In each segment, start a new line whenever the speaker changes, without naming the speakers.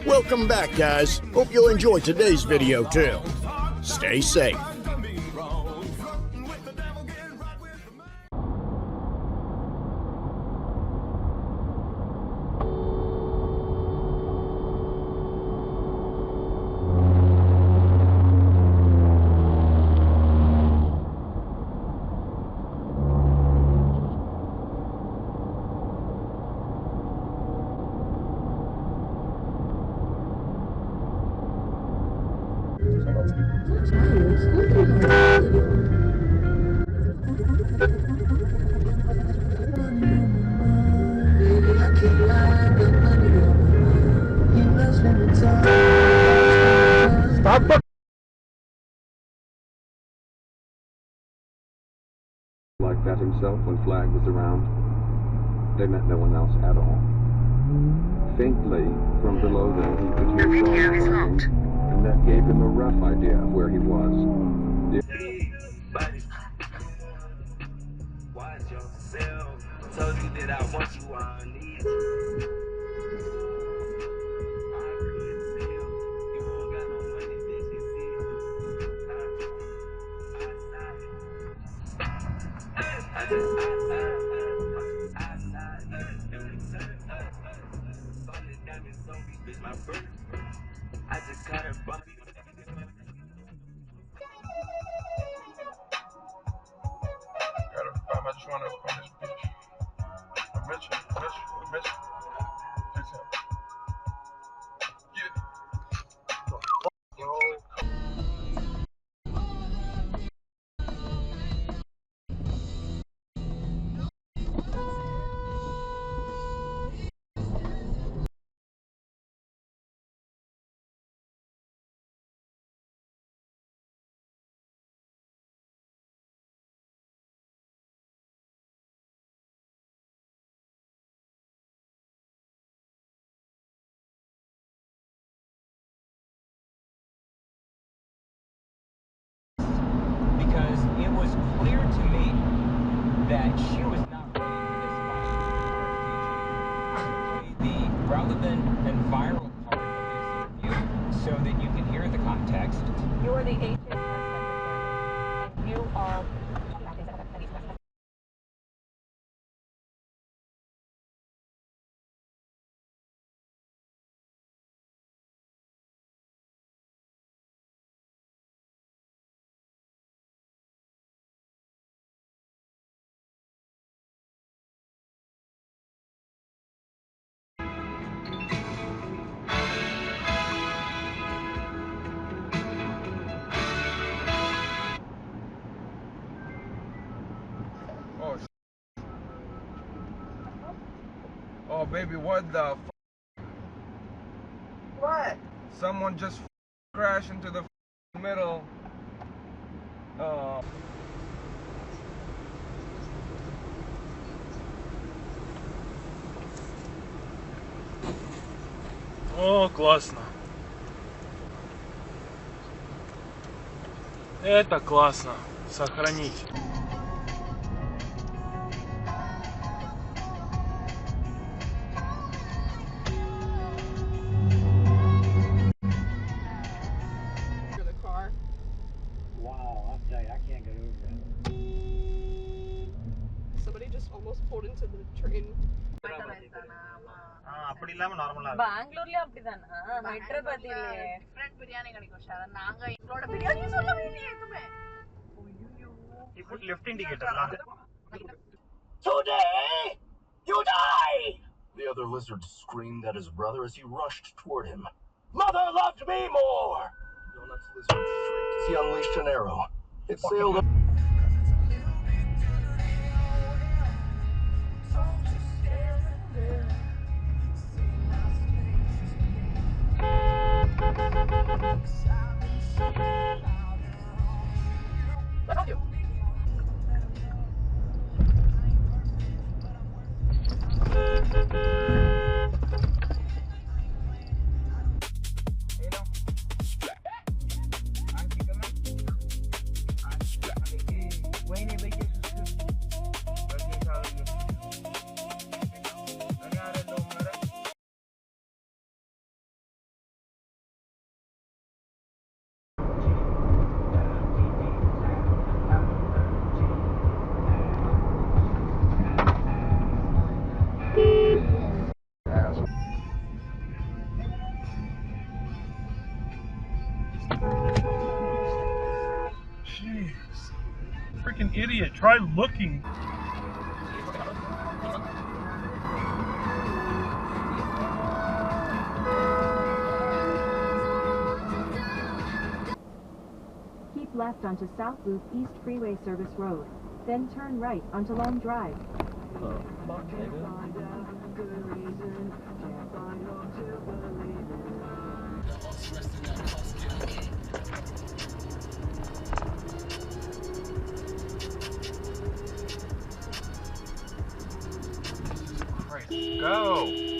Welcome back, guys. Hope you'll enjoy today's video too. Stay safe.
Like that himself when Flag was around. They met no one else at all. Faintly, from below them, he could hear dogs barking, and that gave him a rough idea of where he was.
Watch yourself. Told you that I want you, I need you. I just got a bumpy.
I just want to finish bitch. I bet you.
Because it was clear to me that she was not ready for this fight. The relevant and viral part of this interview so that you can hear the context.
You are the HHS secretary, and you are...
Oh, baby, what the f?
What?
Someone just crashed into the middle.
О, классно. Это классно. Сохранить.
Somebody just almost pulled into the train.
பெங்களூர்ல அப்படிதானா ஹைதராபாத்ல different biryani கிடைக்கும் sir நாங்க எங்களோட பிரியாணி சொல்லவே இல்லையே எதுமே
You put left indicator.
Today, you die! The other lizard screamed at his brother as he rushed toward him. Mother loved me more! Donut's lizard shrieked as he unleashed an arrow. It sailed...
fucking idiot. Try looking.
Keep left onto South Loop East Freeway Service Road, then turn right onto Long Drive.
Go!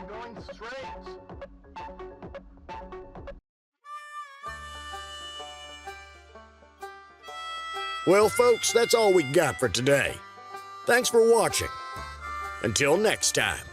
I'm going straight. Well, folks, that's all we got for today. Thanks for watching. Until next time.